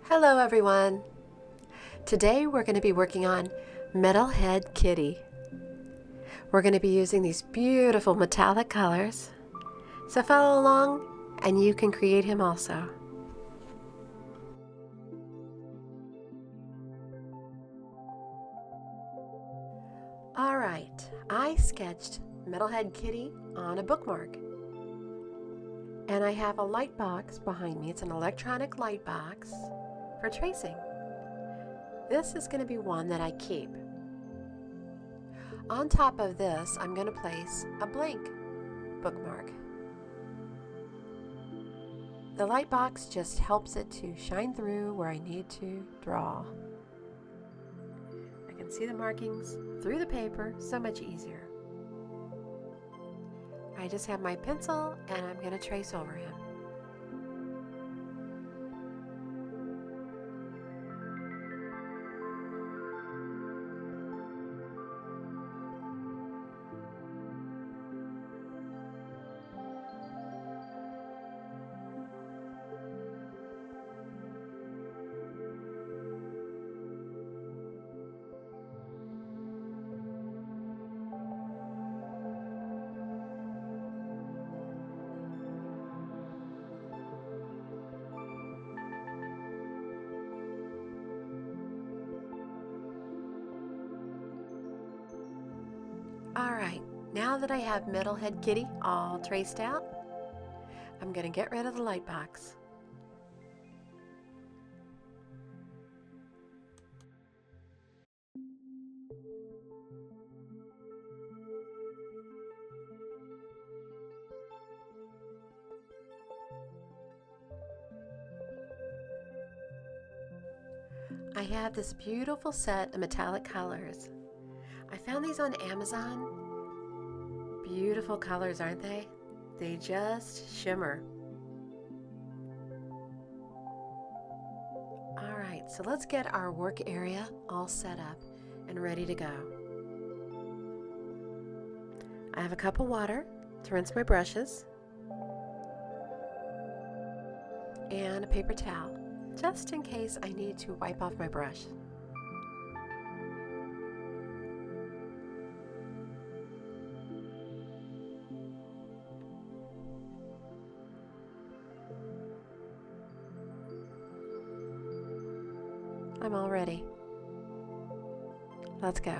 Hello everyone! Today we're going to be working on Metalhead Kitty. We're going to be using these beautiful metallic colors, so follow along and you can create him also. Alright, I sketched Metalhead Kitty on a bookmark. And I have a light box behind me. It's an electronic light box for tracing. This is going to be one that I keep. On top of this, I'm going to place a blank bookmark. The light box just helps it to shine through where I need to draw. I can see the markings through the paper, so much easier. I just have my pencil and I'm going to trace over him. Alright, now that I have Metalhead Kitty all traced out, I'm going to get rid of the light box. I have this beautiful set of metallic colors. I found these on Amazon. Beautiful colors, aren't they? They just shimmer. Alright, so let's get our work area all set up and ready to go. I have a cup of water to rinse my brushes and a paper towel, just in case I need to wipe off my brush. I'm all ready. Let's go.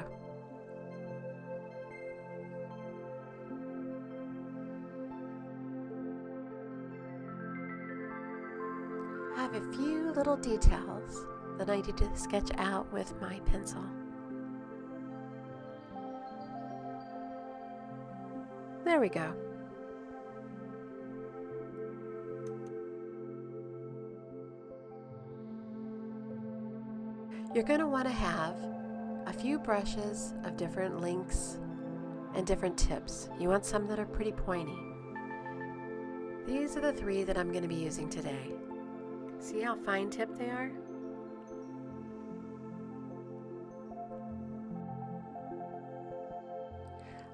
I have a few little details that I need to sketch out with my pencil. There we go. You're going to want to have a few brushes of different lengths and different tips. You want some that are pretty pointy. These are the three that I'm going to be using today. See how fine tipped they are?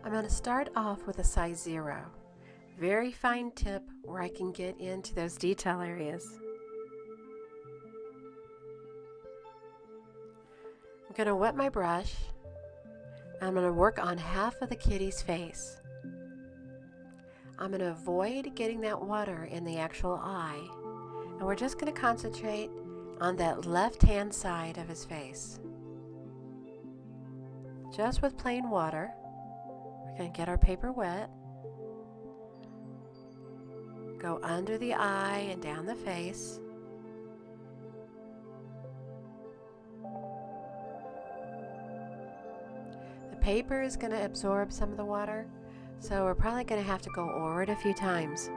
I'm going to start off with a size 0. Very fine tip where I can get into those detail areas. I'm going to wet my brush. I'm going to work on half of the kitty's face. I'm going to avoid getting that water in the actual eye, and we're just going to concentrate on that left-hand side of his face. Just with plain water. We're going to get our paper wet, go under the eye and down the face. The paper is going to absorb some of the water, so we're probably going to have to go over it a few times.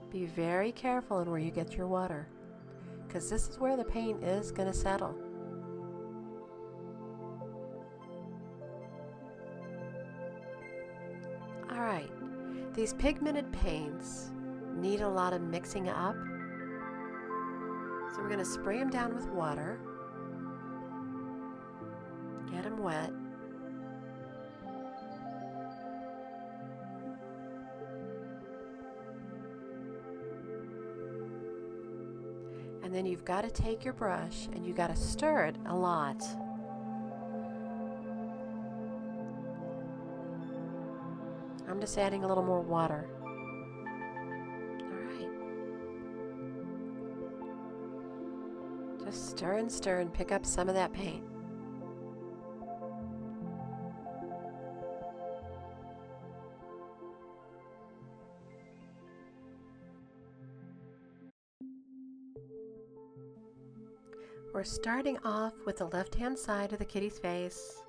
Be very careful in where you get your water, because this is where the paint is going to settle. Alright, these pigmented paints need a lot of mixing up, so we're going to spray them down with water. I'm wet. And then you've got to take your brush and you got to stir it a lot. I'm just adding a little more water. All right. Just stir and pick up some of that paint. We're starting off with the left-hand side of the kitty's face,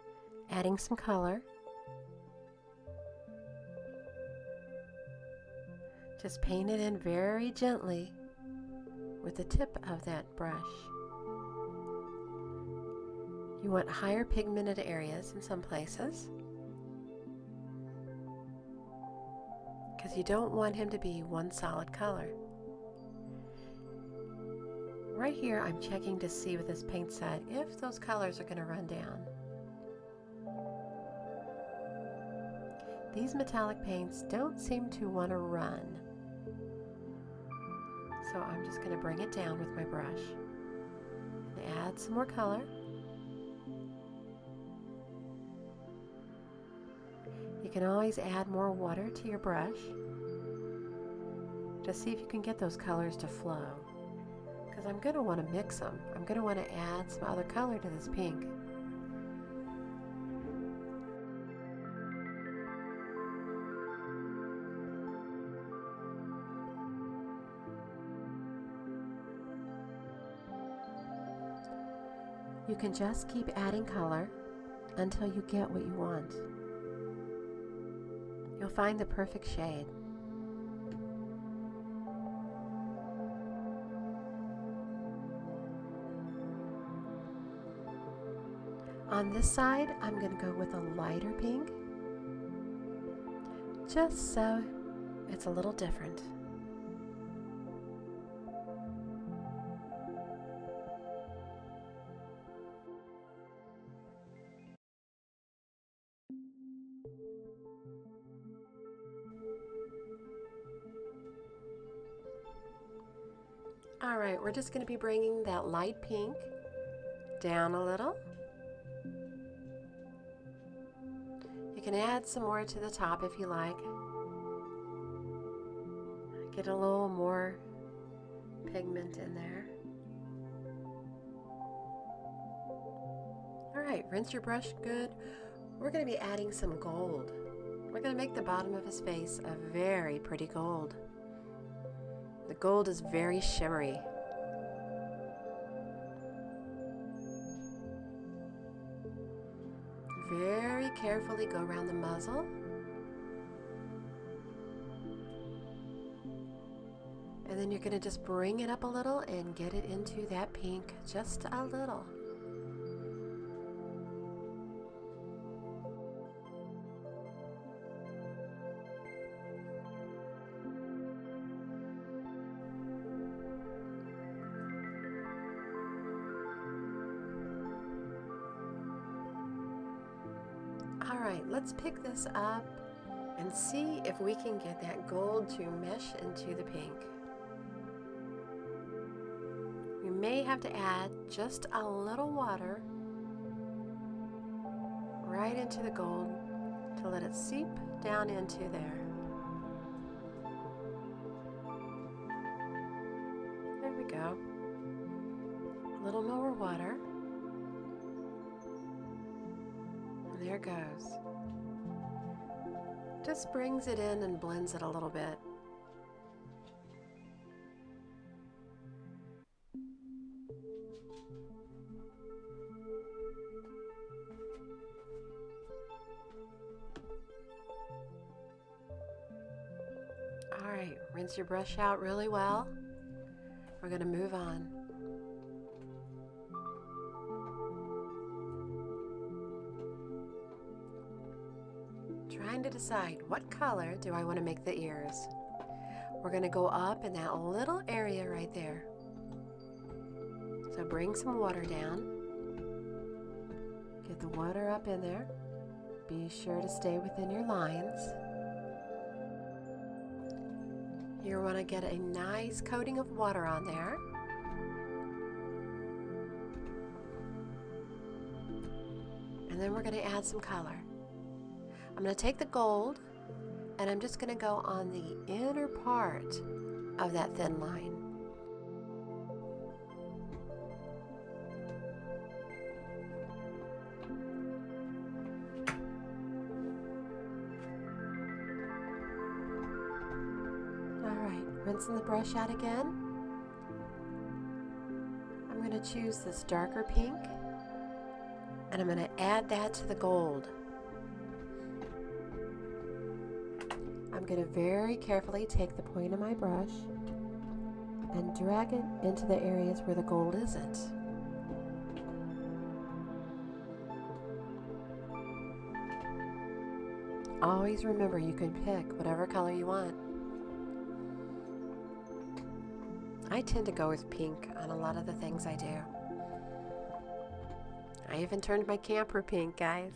adding some color. Just paint it in very gently with the tip of that brush. You want higher pigmented areas in some places, because you don't want him to be one solid color. Right here, I'm checking to see with this paint set if those colors are going to run down. These metallic paints don't seem to want to run. So I'm just going to bring it down with my brush and add some more color. You can always add more water to your brush to see if you can get those colors to flow. Because I'm going to want to mix them. I'm going to want to add some other color to this pink. You can just keep adding color until you get what you want. You'll find the perfect shade. On this side, I'm going to go with a lighter pink, just so it's a little different. All right, we're just going to be bringing that light pink down a little. You can add some more to the top if you like. Get a little more pigment in there. All right, rinse your brush good. We're going to be adding some gold. We're going to make the bottom of his face a very pretty gold. The gold is very shimmery. Very carefully go around the muzzle. And then you're going to just bring it up a little and get it into that pink just a little. All right, let's pick this up and see if we can get that gold to mesh into the pink. You may have to add just a little water right into the gold to let it seep down into there. There we go. A little more water. There it goes. Just brings it in and blends it a little bit. All right, rinse your brush out really well. We're going to move on. Trying to decide what color do I want to make the ears. We're going to go up in that little area right there. So bring some water down. Get the water up in there. Be sure to stay within your lines. You want to get a nice coating of water on there. And then we're going to add some color. I'm going to take the gold and I'm just going to go on the inner part of that thin line. Alright, rinsing the brush out again. I'm going to choose this darker pink and I'm going to add that to the gold. I'm going to very carefully take the point of my brush and drag it into the areas where the gold isn't. Always remember you can pick whatever color you want. I tend to go with pink on a lot of the things I do. I even turned my camper pink, guys.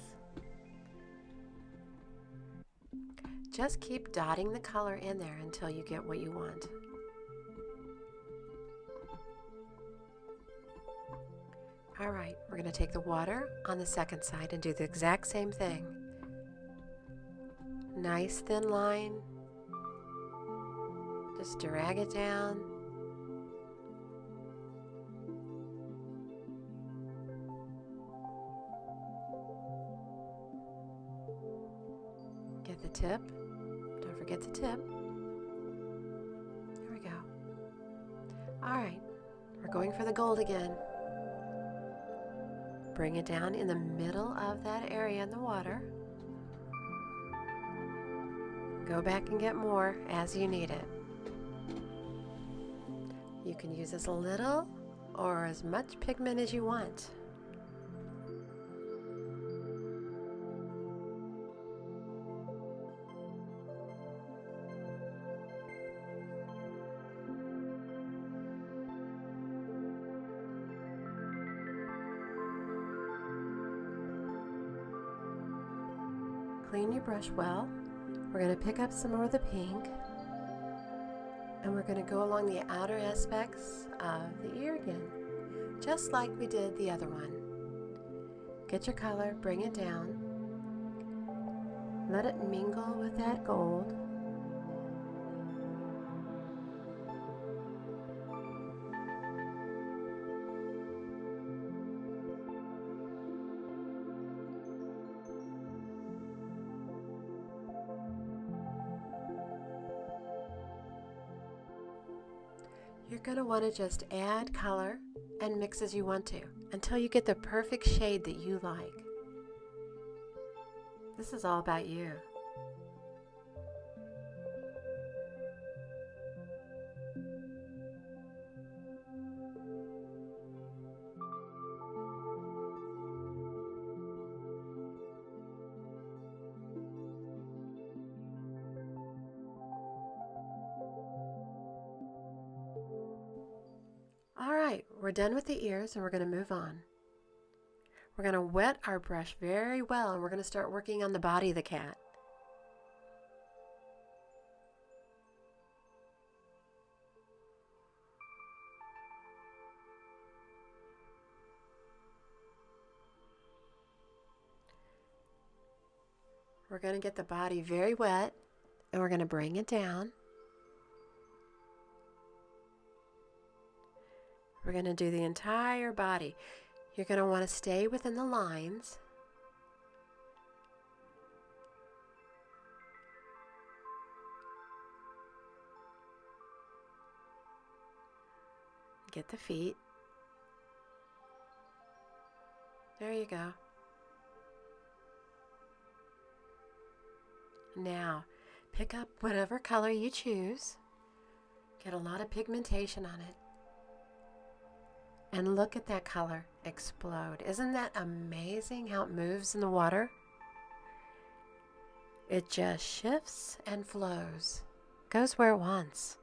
Just keep dotting the color in there until you get what you want. Alright, we're going to take the water on the second side and do the exact same thing. Nice thin line. Just drag it down. Get the tip. Don't forget the tip. There we go. Alright, we're going for the gold again. Bring it down in the middle of that area in the water. Go back and get more as you need it. You can use as little or as much pigment as you want. Clean your brush well. We're going to pick up some more of the pink and we're going to go along the outer aspects of the ear again, just like we did the other one. Get your color, bring it down, let it mingle with that gold. You're going to want to just add color and mix as you want to until you get the perfect shade that you like. This is all about you. Alright, we're done with the ears and we're going to move on. We're going to wet our brush very well and we're going to start working on the body of the cat. We're going to get the body very wet and we're going to bring it down. We're going to do the entire body. You're going to want to stay within the lines. Get the feet. There you go. Now, pick up whatever color you choose. Get a lot of pigmentation on it. And look at that color explode. Isn't that amazing how it moves in the water? It just shifts and flows. Goes where it wants.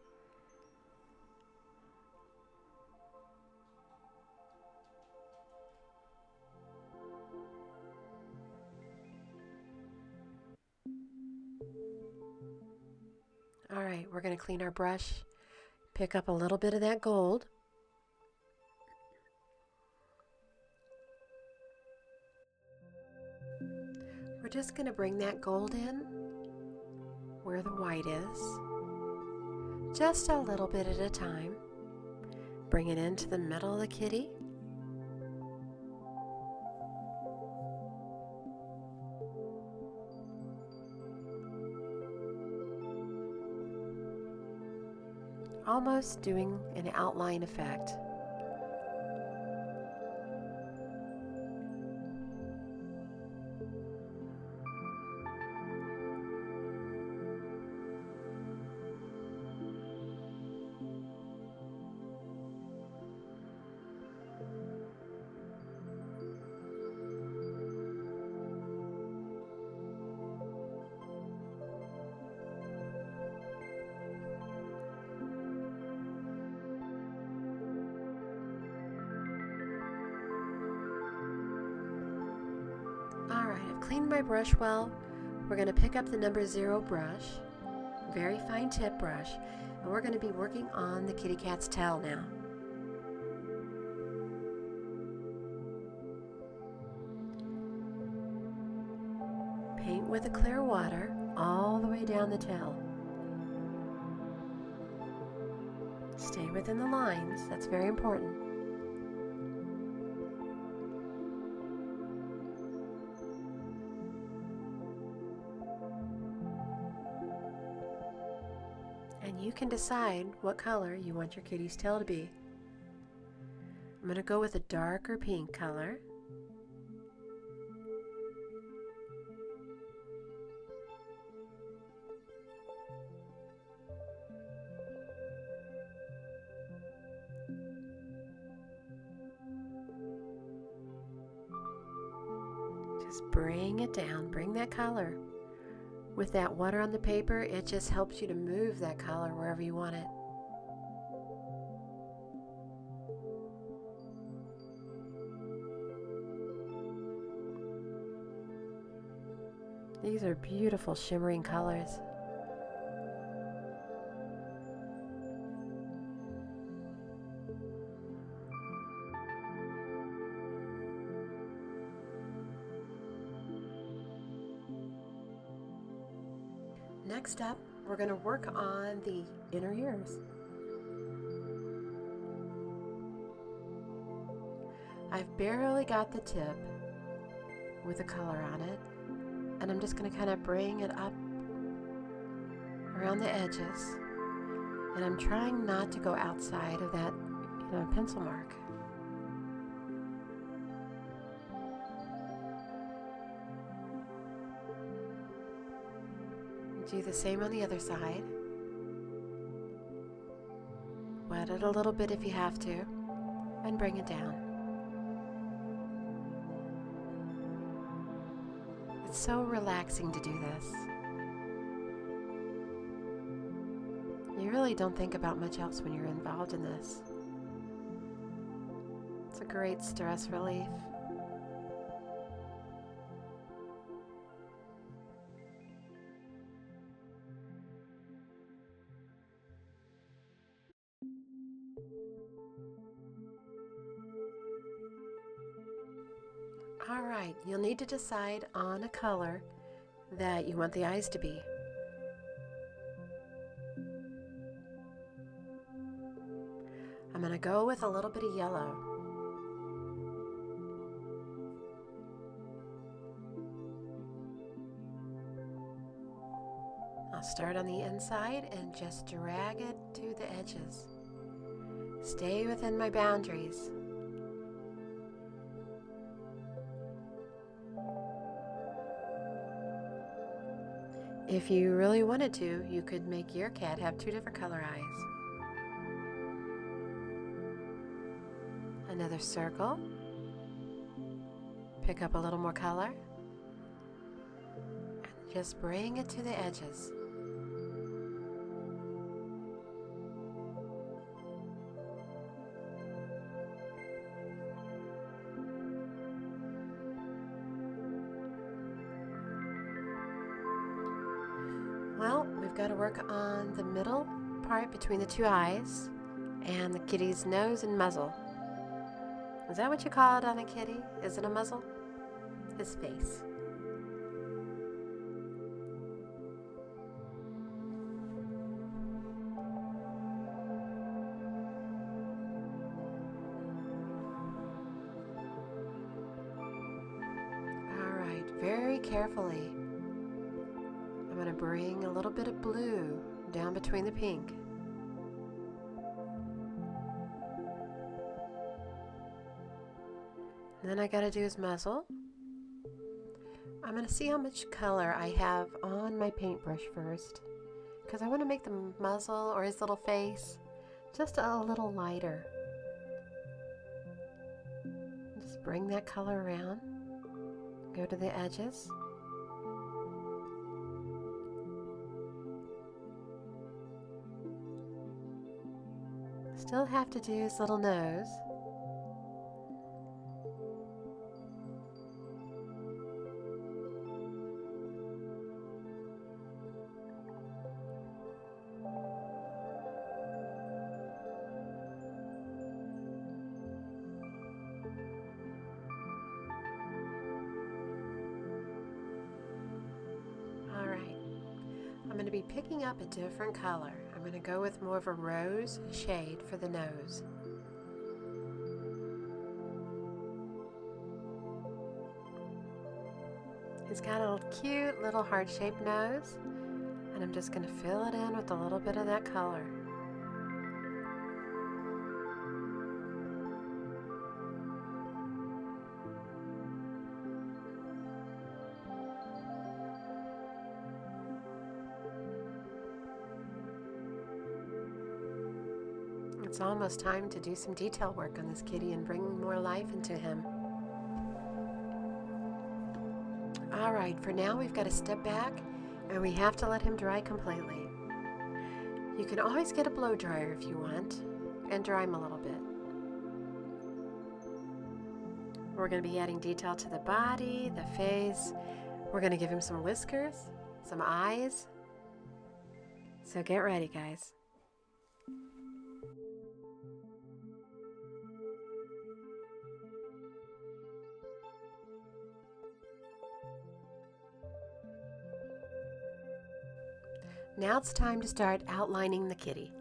All right, we're going to clean our brush, pick up a little bit of that gold. We're just going to bring that gold in where the white is, just a little bit at a time. Bring it into the middle of the kitty. Almost doing an outline effect. Alright, I've cleaned my brush well. We're going to pick up the number 0 brush, very fine tip brush, and we're going to be working on the kitty cat's tail now. Paint with the clear water all the way down the tail. Stay within the lines, that's very important. And you can decide what color you want your kitty's tail to be. I'm going to go with a darker pink color. Just bring it down, bring that color. With that water on the paper, it just helps you to move that color wherever you want it. These are beautiful shimmering colors. Next up, we're going to work on the inner ears. I've barely got the tip with the color on it, and I'm just going to kind of bring it up around the edges, and I'm trying not to go outside of that, pencil mark. Do the same on the other side. Wet it a little bit if you have to, and bring it down. It's so relaxing to do this. You really don't think about much else when you're involved in this. It's a great stress relief. Alright, you'll need to decide on a color that you want the eyes to be. I'm going to go with a little bit of yellow. I'll start on the inside and just drag it to the edges. Stay within my boundaries. If you really wanted to, you could make your cat have 2 different color eyes. Another circle. Pick up a little more color. And just bring it to the edges. Well, we've got to work on the middle part between the two eyes and the kitty's nose and muzzle. Is that what you call it on a kitty? Is it a muzzle? His face. Alright, very carefully, I'm going to bring a little bit of blue down between the pink. And then I got to do his muzzle. I'm going to see how much color I have on my paintbrush first, because I want to make the muzzle or his little face just a little lighter. Just bring that color around, go to the edges. Still have to do his little nose. I'm going to be picking up a different color. I'm going to go with more of a rose shade for the nose. He's got a cute little heart-shaped nose, and I'm just going to fill it in with a little bit of that color. It's almost time to do some detail work on this kitty and bring more life into him. Alright, for now we've got to step back and we have to let him dry completely. You can always get a blow dryer if you want and dry him a little bit. We're going to be adding detail to the body, the face. We're going to give him some whiskers, some eyes. So get ready, guys. Now it's time to start outlining the kitty.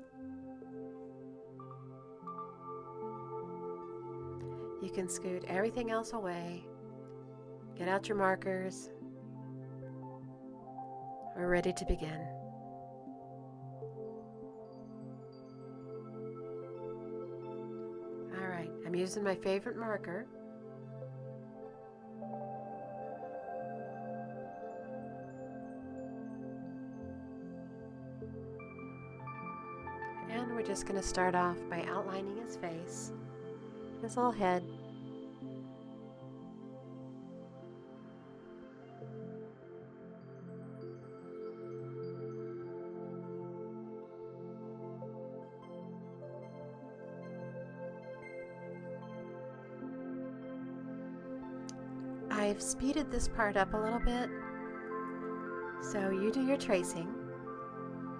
You can scoot everything else away. Get out your markers. We're ready to begin. Alright, I'm using my favorite marker. And we're just going to start off by outlining his face, his little head. I've speeded this part up a little bit, so you do your tracing,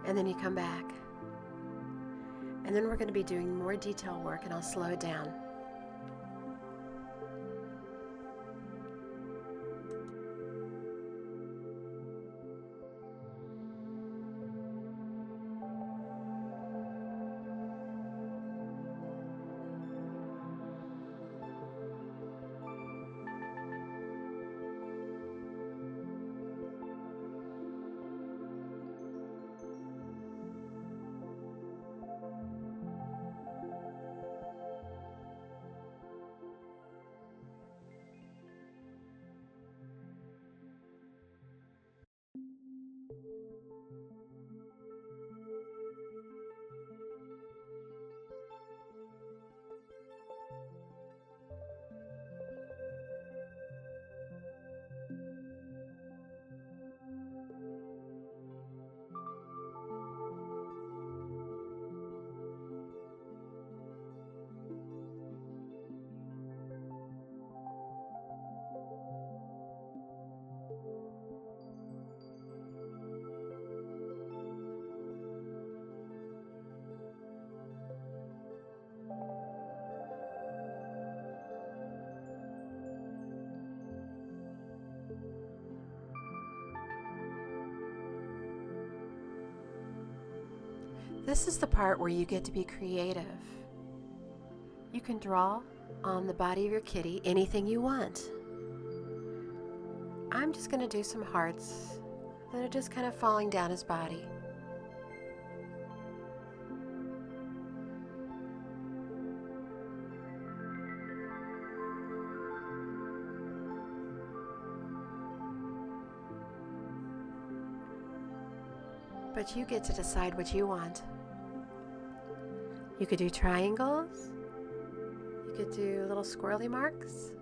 and then you come back. And then we're going to be doing more detail work, and I'll slow it down. This is the part where you get to be creative. You can draw on the body of your kitty anything you want. I'm just going to do some hearts that are just kind of falling down his body. But you get to decide what you want. You could do triangles. You could do little squirrely marks.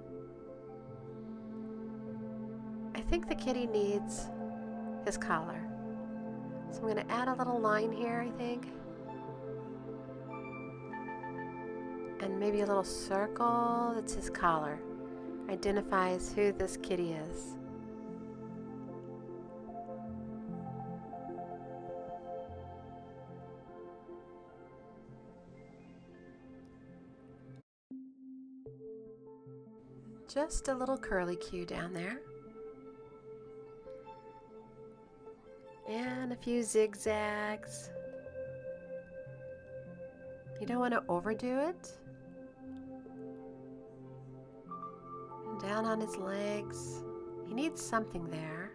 I think the kitty needs his collar. So I'm going to add a little line here, I think. And maybe a little circle that's his collar. Identifies who this kitty is. Just a little curly Q down there. And a few zigzags. You don't want to overdo it. And down on his legs. He needs something there.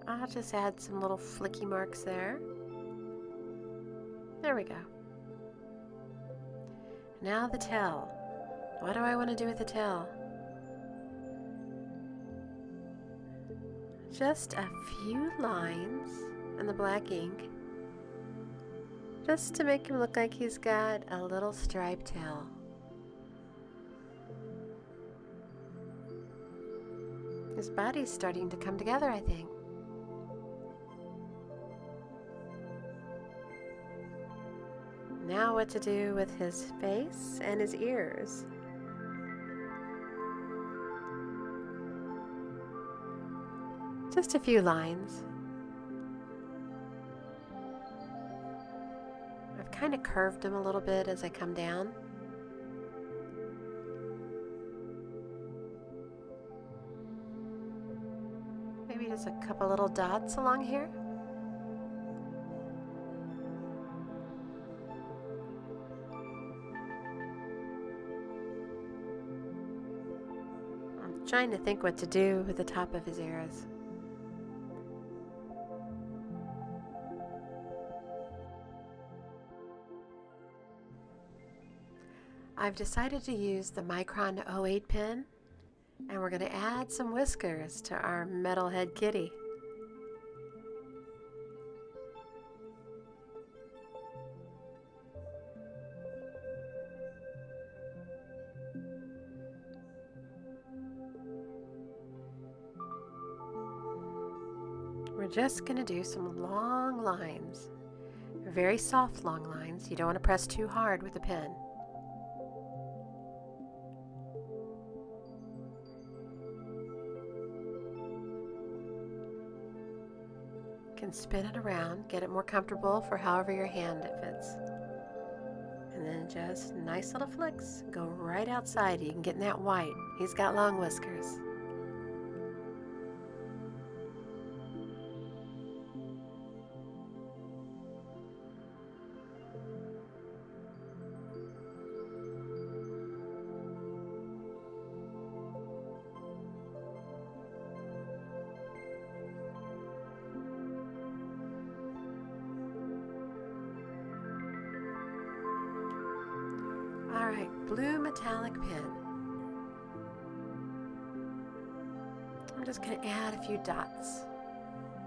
I'll just add some little flicky marks there. There we go. Now the tail. What do I want to do with the tail? Just a few lines in the black ink, just to make him look like he's got a little striped tail. His body's starting to come together, I think. Now what to do with his face and his ears. Just a few lines. I've kind of curved him a little bit as I come down. Maybe just a couple little dots along here. I'm trying to think what to do with the top of his ears. I've decided to use the Micron 08 pen, and we're going to add some whiskers to our metalhead kitty. We're just going to do some long lines, very soft long lines. You don't want to press too hard with the pen. Can spin it around, get it more comfortable for however your hand it fits. And then just nice little flicks. Go right outside. You can get in that white. He's got long whiskers. Alright, blue metallic pen. I'm just going to add a few dots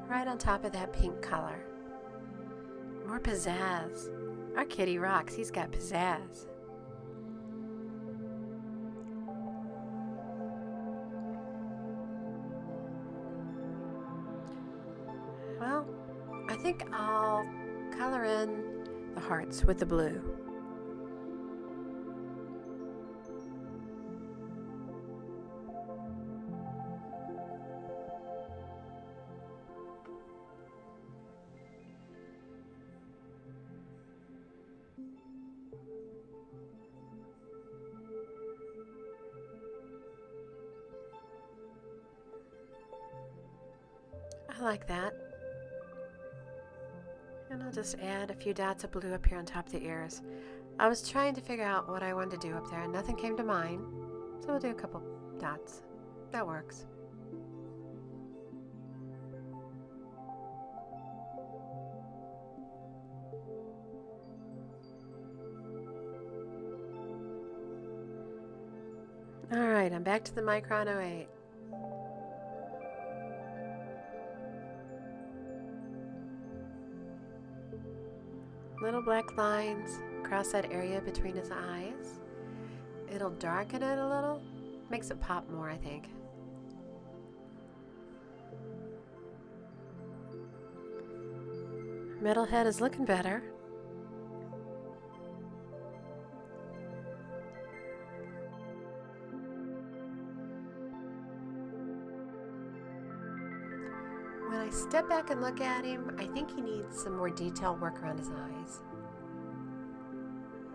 right on top of that pink color. More pizzazz. Our kitty rocks. He's got pizzazz. Well, I think I'll color in the hearts with the blue. I like that. And I'll just add a few dots of blue up here on top of the ears. I was trying to figure out what I wanted to do up there and nothing came to mind. So we'll do a couple dots. That works. Alright, I'm back to the Micron 08. Little black lines across that area between his eyes. It'll darken it a little. Makes it pop more, I think. Middle head is looking better. When I step back and look at him, I think he needs some more detail work around his eyes.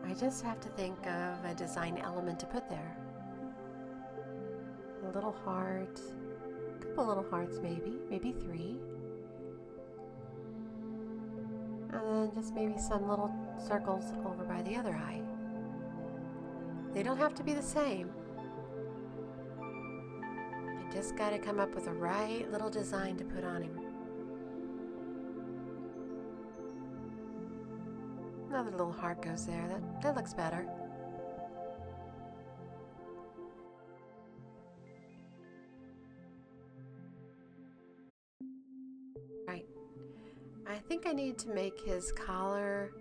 I just have to think of a design element to put there. A little heart, a couple little hearts maybe 3. And then just maybe some little circles over by the other eye. They don't have to be the same. I just got to come up with the right little design to put on him. Another little heart goes there. That looks better. Right. I think I need to make his collar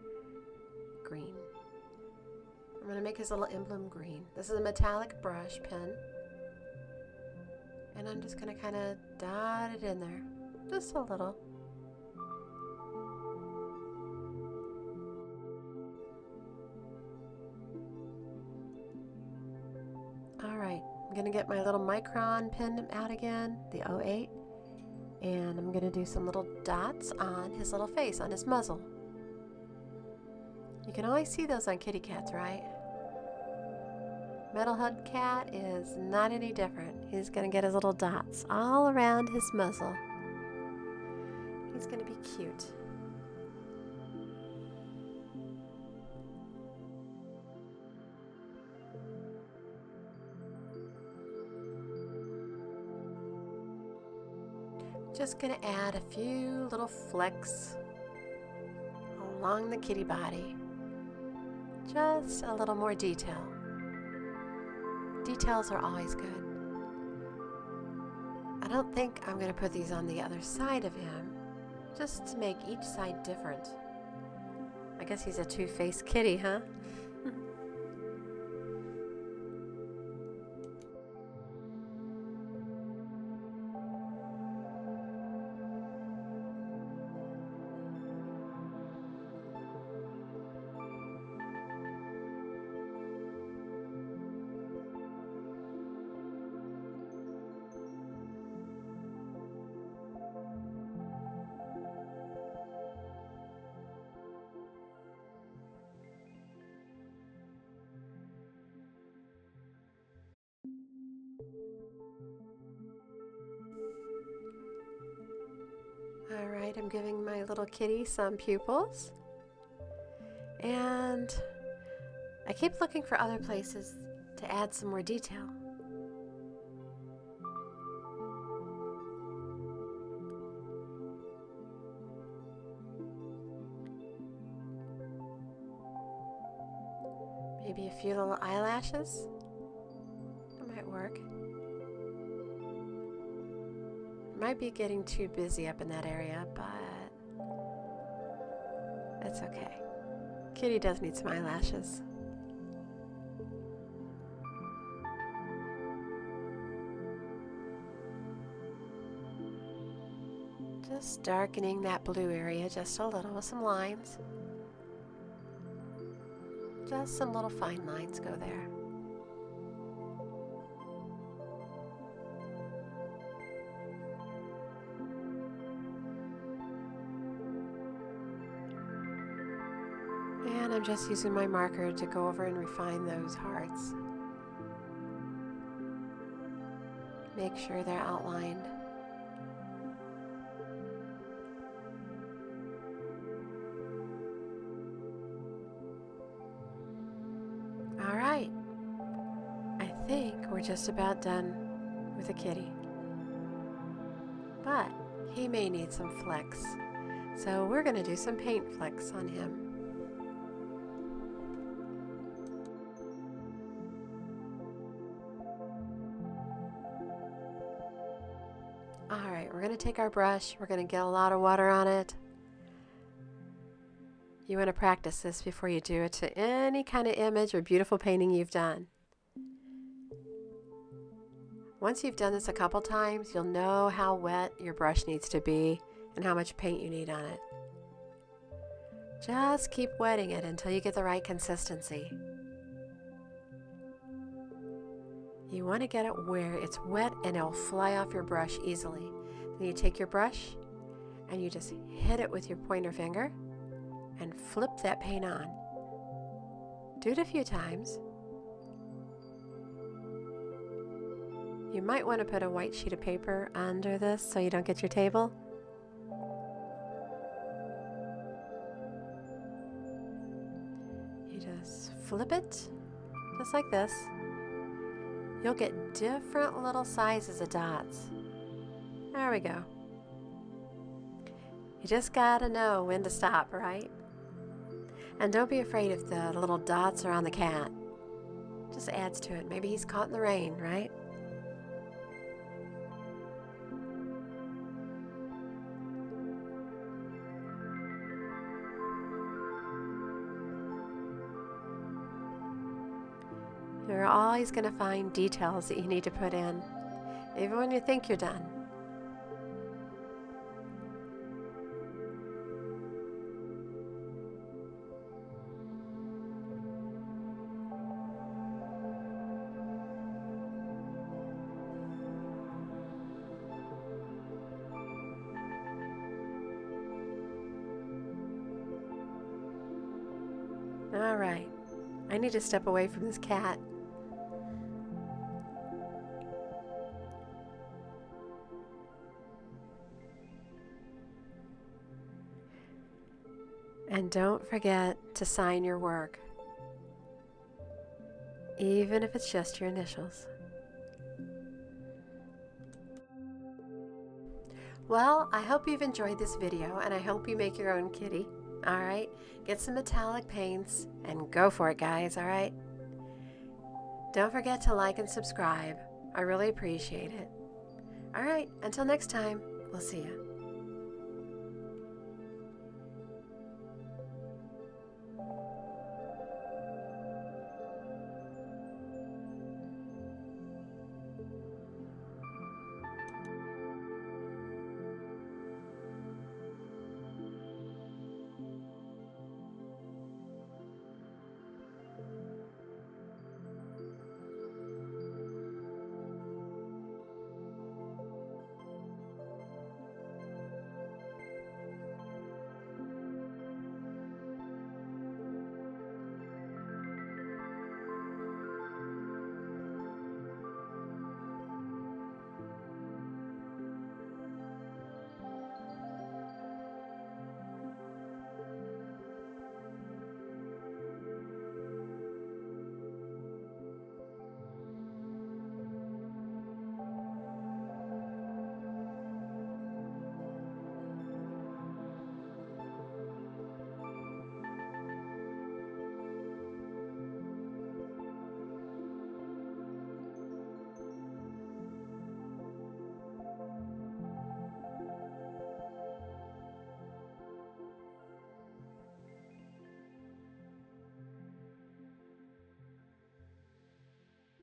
green. I'm going to make his little emblem green. This is a metallic brush pen. And I'm just going to kind of dot it in there. Just a little. Alright, I'm going to get my little Micron pen out again, the 08. And I'm going to do some little dots on his little face, on his muzzle. You can always see those on kitty cats, right? Metalhead cat is not any different. He's going to get his little dots all around his muzzle. He's going to be cute. Just going to add a few little flecks along the kitty body. Just a little more detail. Details are always good. I don't think I'm going to put these on the other side of him, just to make each side different. I guess he's a two-faced kitty, huh? Alright, I'm giving my little kitty some pupils. And I keep looking for other places to add some more detail. Maybe a few little eyelashes. That might work. Might be getting too busy up in that area, but that's okay. Kitty does need some eyelashes. Just darkening that blue area just a little with some lines. Just some little fine lines go there. And I'm just using my marker to go over and refine those hearts. Make sure they're outlined. All right, I think we're just about done with the kitty. But he may need some flecks, so we're going to do some paint flecks on him. Alright, we're going to take our brush, we're going to get a lot of water on it. You want to practice this before you do it to any kind of image or beautiful painting you've done. Once you've done this a couple times, you'll know how wet your brush needs to be and how much paint you need on it. Just keep wetting it until you get the right consistency. You want to get it where it's wet and it'll fly off your brush easily. Then you take your brush and you just hit it with your pointer finger and flip that paint on. Do it a few times. You might want to put a white sheet of paper under this so you don't get your table. You just flip it, just like this. You'll get different little sizes of dots. There we go. You just gotta know when to stop, right? And don't be afraid if the little dots are on the cat. Just adds to it. Maybe he's caught in the rain, right? You're always going to find details that you need to put in, even when you think you're done. All right, I need to step away from this cat. And don't forget to sign your work, even if it's just your initials. Well, I hope you've enjoyed this video, and I hope you make your own kitty. Alright, get some metallic paints and go for it, guys, alright? Don't forget to like and subscribe. I really appreciate it. Alright, until next time, we'll see you.